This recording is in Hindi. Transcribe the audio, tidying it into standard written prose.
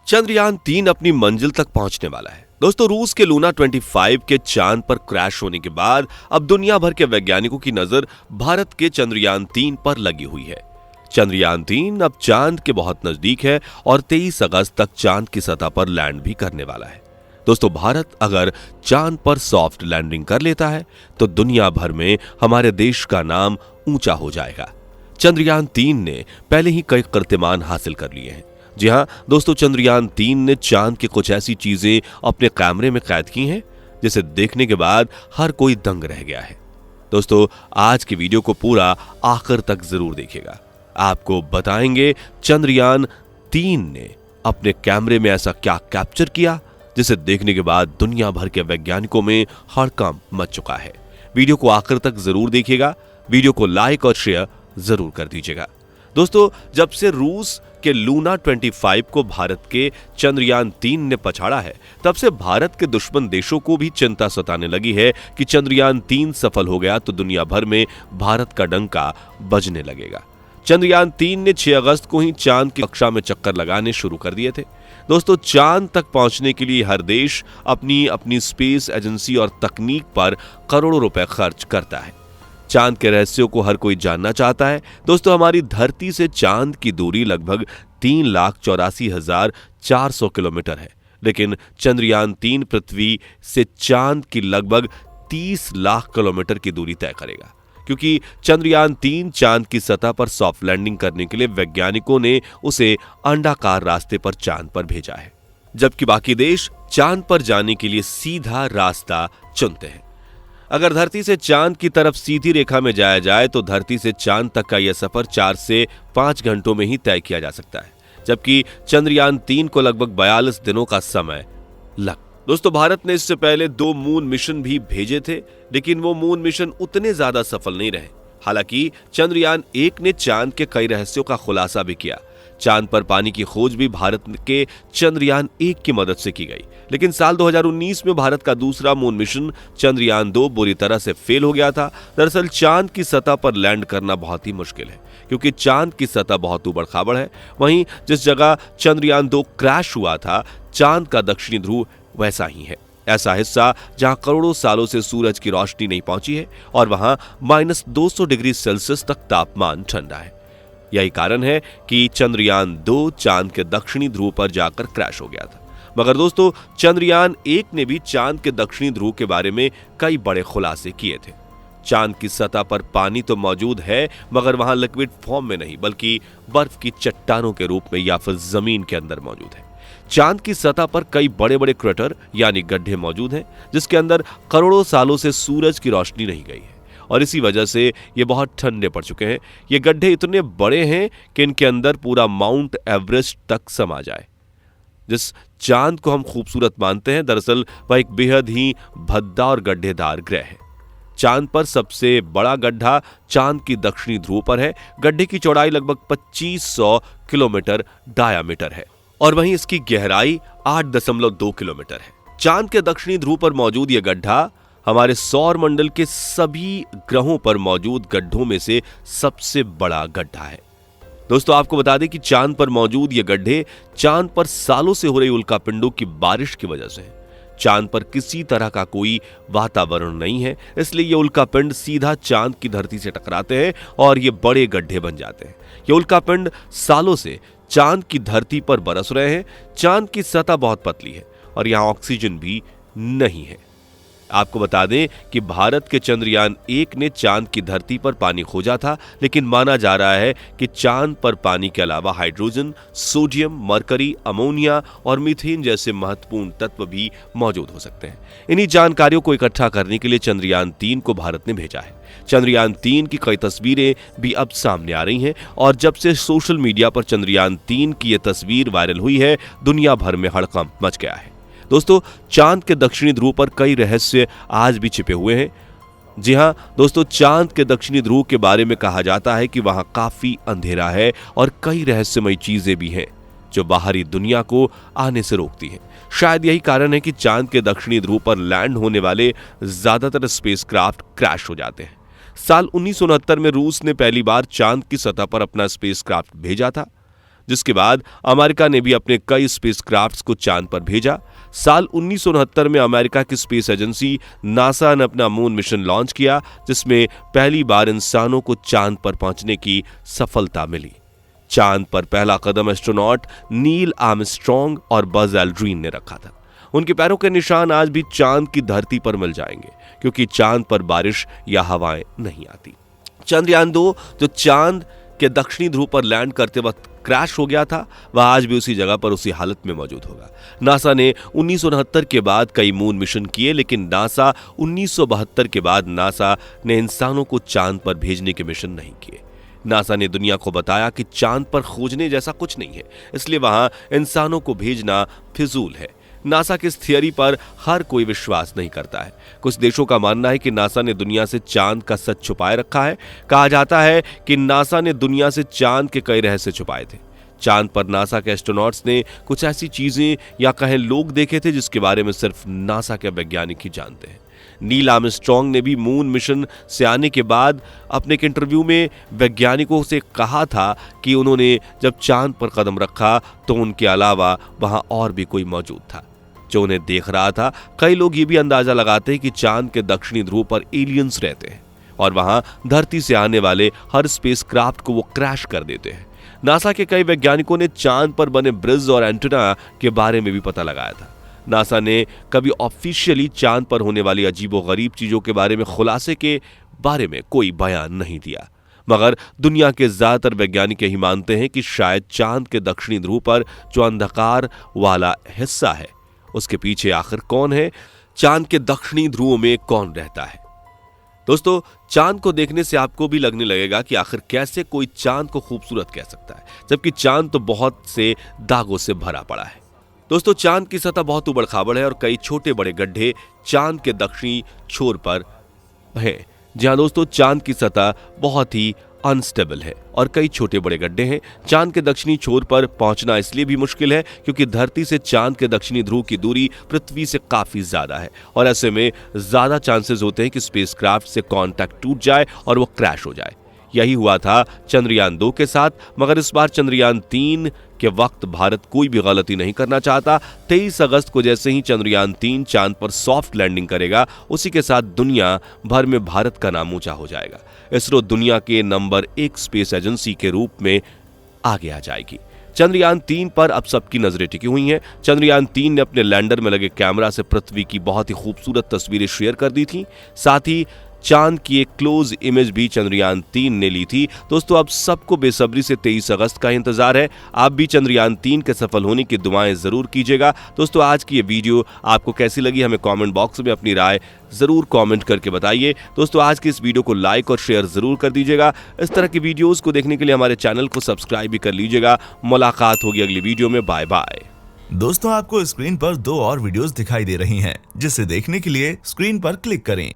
चंद्रयान-3 अपनी मंजिल तक पहुंचने वाला है। दोस्तों, रूस के लूना 25 के चांद पर क्रैश होने के बाद अब दुनिया भर के वैज्ञानिकों की नजर भारत के चंद्रयान-3 पर लगी हुई है। चंद्रयान-3 अब चांद के बहुत नजदीक है और 23 अगस्त तक चांद की सतह पर लैंड भी करने वाला है। दोस्तों, भारत अगर चांद पर सॉफ्ट लैंडिंग कर लेता है तो दुनिया भर में हमारे देश का नाम ऊंचा हो जाएगा। चंद्रयान-3 ने पहले ही कई कीर्तिमान हासिल कर लिए हैं। जी हां दोस्तों, चंद्रयान-3 ने चांद की कुछ ऐसी चीजें अपने कैमरे में कैद की हैं जिसे देखने के बाद हर कोई दंग रह गया है। दोस्तों, आज की वीडियो को पूरा आखिर तक जरूर देखिएगा। आपको बताएंगे चंद्रयान-3 ने अपने कैमरे में ऐसा क्या कैप्चर किया जिसे देखने के बाद दुनिया भर के वैज्ञानिकों में हड़कंप मच चुका है। वीडियो को आखिर तक जरूर देखिएगा। वीडियो को लाइक और शेयर जरूर कर दीजिएगा। दोस्तों, जब से रूस के लूना 25 को भारत के चंद्रयान-3 ने पछाड़ा है, तब से भारत के दुश्मन देशों को भी चिंता सताने लगी है कि चंद्रयान-3 सफल हो गया तो दुनिया भर में भारत का डंका बजने लगेगा। चंद्रयान-3 ने 6 अगस्त को ही चांद की कक्षा में चक्कर लगाने शुरू कर दिए थे। दोस्तों, चांद तक पहुंचने के लिए हर देश अपनी अपनी स्पेस एजेंसी और तकनीक पर करोड़ों रुपए खर्च करता है। चांद के रहस्यों को हर कोई जानना चाहता है। दोस्तों, हमारी धरती से चांद की दूरी लगभग 3,84,400 किलोमीटर है, लेकिन चंद्रयान-3 पृथ्वी से चांद की लगभग 30 लाख किलोमीटर की दूरी तय करेगा, क्योंकि चंद्रयान-3 चांद की सतह पर सॉफ्ट लैंडिंग करने के लिए वैज्ञानिकों ने उसे अंडाकार रास्ते पर चांद पर भेजा है, जबकि बाकी देश चांद पर जाने के लिए सीधा रास्ता चुनते हैं। अगर धरती से चांद की तरफ सीधी रेखा में जाया जाए तो धरती से चांद तक का यह सफर 4 से 5 घंटों में ही तय किया जा सकता है, जबकि चंद्रयान-3 को लगभग 42 दिनों का समय लग। दोस्तों, भारत ने इससे पहले 2 मून मिशन भी भेजे थे, लेकिन वो मून मिशन उतने ज्यादा सफल नहीं रहे। हालांकि चंद्रयान-1 ने चांद के कई रहस्यों का खुलासा भी किया। चांद पर पानी की खोज भी भारत के चंद्रयान-1 की मदद से की गई, लेकिन साल 2019 में भारत का दूसरा मून मिशन चंद्रयान-2 बुरी तरह से फेल हो गया था। दरअसल चांद की सतह पर लैंड करना बहुत ही मुश्किल है, क्योंकि चांद की सतह बहुत ऊबड़-खाबड़ है। वहीं जिस जगह चंद्रयान-2 क्रैश हुआ था, चांद का दक्षिणी ध्रुव वैसा ही है, ऐसा हिस्सा जहां करोड़ों सालों से सूरज की रोशनी नहीं पहुंची है और वहां -200 डिग्री सेल्सियस तक तापमान ठंडा है। यही कारण है कि चंद्रयान-2 चांद के दक्षिणी ध्रुव पर जाकर क्रैश हो गया था। मगर दोस्तों, चंद्रयान-1 ने भी चांद के दक्षिणी ध्रुव के बारे में कई बड़े खुलासे किए थे। चांद की सतह पर पानी तो मौजूद है, मगर वहां लिक्विड फॉर्म में नहीं, बल्कि बर्फ की चट्टानों के रूप में या फिर जमीन के अंदर मौजूद है। चांद की सतह पर कई बड़े बड़े क्रेटर यानी गड्ढे मौजूद हैं, जिसके अंदर करोड़ों सालों से सूरज की रोशनी नहीं गई है और इसी वजह से ये बहुत ठंडे पड़ चुके हैं। ये गड्ढे इतने बड़े हैं कि इनके अंदर पूरा माउंट एवरेस्ट तक समा जाए। जिस चांद को हम खूबसूरत मानते हैं, दरअसल वह एक बेहद ही भद्दा और गड्ढेदार ग्रह है। चांद पर सबसे बड़ा गड्ढा चांद की दक्षिणी ध्रुव पर है। गड्ढे की चौड़ाई लगभग 2500 किलोमीटर डायामीटर है और वहीं इसकी गहराई 8.2 किलोमीटर है। चांद के दक्षिणी ध्रुव पर मौजूद यह गड्ढा हमारे सौर मंडल के सभी ग्रहों पर मौजूद गड्ढों में से सबसे बड़ा गड्ढा है। दोस्तों, आपको बता दें कि चांद पर मौजूद ये गड्ढे चांद पर सालों से हो रही उल्कापिंडों की बारिश की वजह से हैं। चांद पर किसी तरह का कोई वातावरण नहीं है, इसलिए ये उल्कापिंड सीधा चांद की धरती से टकराते हैं और ये बड़े गड्ढे बन जाते हैं। ये उल्कापिंड सालों से चांद की धरती पर बरस रहे हैं। चांद की सतह बहुत पतली है और यहां ऑक्सीजन भी नहीं है। आपको बता दें कि भारत के चंद्रयान-1 ने चांद की धरती पर पानी खोजा था, लेकिन माना जा रहा है कि चांद पर पानी के अलावा हाइड्रोजन, सोडियम, मरकरी, अमोनिया और मीथेन जैसे महत्वपूर्ण तत्व भी मौजूद हो सकते हैं। इन्हीं जानकारियों को इकट्ठा करने के लिए चंद्रयान-3 को भारत ने भेजा है। चंद्रयान-3 की कई तस्वीरें भी अब सामने आ रही हैं और जब से सोशल मीडिया पर चंद्रयान-3 की यह तस्वीर वायरल हुई है, दुनिया भर में हड़कंप मच गया है। दोस्तों, चांद के दक्षिणी ध्रुव पर कई रहस्य आज भी छिपे हुए हैं। जी हां दोस्तों, चांद के दक्षिणी ध्रुव के बारे में कहा जाता है कि वहां काफी अंधेरा है और कई रहस्यमयी चीजें भी हैं जो बाहरी दुनिया को आने से रोकती हैं। शायद यही कारण है कि चांद के दक्षिणी ध्रुव पर लैंड होने वाले ज्यादातर स्पेसक्राफ्ट क्रैश हो जाते हैं। साल 1969 में रूस ने पहली बार चांद की सतह पर अपना स्पेसक्राफ्ट भेजा था। जिसके बाद अमेरिका ने भी अपने कई स्पेसक्राफ्ट्स को चांद पर भेजा। साल 1969 में अमेरिका की स्पेस एजेंसी नासा ने अपना मून मिशन लॉन्च किया, जिसमें पहली बार इंसानों को चांद पर पहुंचने की सफलता मिली। चांद पर पहला कदम एस्ट्रोनॉट नील आर्मस्ट्रॉन्ग और बज एल्ड्रिन ने रखा था। उनके पैरों के निशान आज भी चांद की धरती पर मिल जाएंगे, क्योंकि चांद पर बारिश या हवाएं नहीं आती। चंद्रयान 2 जो चांद के दक्षिणी ध्रुव पर लैंड करते वक्त क्रैश हो गया था, वह आज भी उसी जगह पर उसी हालत में मौजूद होगा। नासा ने 1969 के बाद कई मून मिशन किए, लेकिन नासा 1972 के बाद नासा ने इंसानों को चांद पर भेजने के मिशन नहीं किए। नासा ने दुनिया को बताया कि चांद पर खोजने जैसा कुछ नहीं है, इसलिए वहां इंसानों को भेजना फिजूल है। नासा की इस थियरी पर हर कोई विश्वास नहीं करता है। कुछ देशों का मानना है कि नासा ने दुनिया से चांद का सच छुपाए रखा है। कहा जाता है कि नासा ने दुनिया से चांद के कई रहस्य छुपाए थे। चांद पर नासा के एस्ट्रोनॉट्स ने कुछ ऐसी चीजें या कहें लोग देखे थे जिसके बारे में सिर्फ नासा के वैज्ञानिक ही जानते हैं। नील आर्मस्ट्रॉन्ग ने भी मून मिशन से आने के बाद अपने एक इंटरव्यू में वैज्ञानिकों से कहा था कि उन्होंने जब चांद पर कदम रखा तो उनके अलावा वहां और भी कोई मौजूद था जो उन्हें देख रहा था। कई लोग ये भी अंदाजा लगाते हैं कि चांद के दक्षिणी ध्रुव पर एलियंस रहते हैं और वहां धरती से आने वाले हर स्पेसक्राफ्ट को वो क्रैश कर देते हैं। नासा के कई वैज्ञानिकों ने चांद पर बने ब्रिज और एंटेना के बारे में भी पता लगाया था। नासा ने कभी ऑफिशियली चांद पर होने वाली अजीबोगरीब चीजों के बारे में खुलासे के बारे में कोई बयान नहीं दिया, मगर दुनिया के ज्यादातर वैज्ञानिक यही मानते हैं कि शायद चांद के दक्षिणी ध्रुव पर जो अंधकार वाला हिस्सा है उसके पीछे आखिर कौन है, चांद के दक्षिणी ध्रुव में कौन रहता है। दोस्तों, चांद को देखने से आपको भी लगने लगेगा कि आखिर कैसे कोई चांद को खूबसूरत कह सकता है, जबकि चांद तो बहुत से दागों से भरा पड़ा है। दोस्तों, चांद की सतह बहुत उबड़ खाबड़ है और कई छोटे बड़े गड्ढे चांद के दक्षिणी छोर पर हैं। जहां दोस्तों चांद की सतह बहुत ही अनस्टेबल है और कई छोटे बड़े गड्ढे हैं। चांद के दक्षिणी छोर पर पहुंचना इसलिए भी मुश्किल है क्योंकि धरती से चांद के दक्षिणी ध्रुव की दूरी पृथ्वी से काफी ज्यादा है और ऐसे में ज्यादा चांसेस होते हैं कि स्पेसक्राफ्ट से कांटेक्ट टूट जाए और वो क्रैश हो जाए। यही हुआ था चंद्रयान 2 के साथ, मगर इस बार चंद्रयान 3 के वक्त भारत कोई भी गलती नहीं करना चाहता। 23 अगस्त को जैसे ही चंद्रयान 3 चांद पर सॉफ्ट लैंडिंग करेगा, उसी के साथ दुनिया भर में भारत का नाम ऊंचा हो जाएगा। इसरो दुनिया के नंबर 1 स्पेस एजेंसी के रूप में आगे आ जाएगी। चंद्रयान 3 पर अब सबकी नजरें टिकी हुई हैं। चंद्रयान 3 ने अपने लैंडर में लगे कैमरा से पृथ्वी की बहुत ही खूबसूरत तस्वीरें शेयर कर दी थी। साथ ही चांद की एक क्लोज इमेज भी चंद्रयान 3 ने ली थी। दोस्तों, अब सबको बेसब्री से 23 अगस्त का इंतजार है। आप भी चंद्रयान 3 के सफल होने की दुआएं जरूर कीजिएगा। दोस्तों, आज की ये वीडियो आपको कैसी लगी, हमें कमेंट बॉक्स में अपनी राय जरूर कमेंट करके बताइए। दोस्तों, आज की इस वीडियो को लाइक और शेयर जरूर कर दीजिएगा। इस तरह की वीडियोस को देखने के लिए हमारे चैनल को सब्सक्राइब भी कर लीजिएगा। मुलाकात होगी अगली वीडियो में। Bye bye. दोस्तों, आपको स्क्रीन पर 2 और वीडियोस दिखाई दे रही हैं, जिसे देखने के लिए स्क्रीन पर क्लिक करें।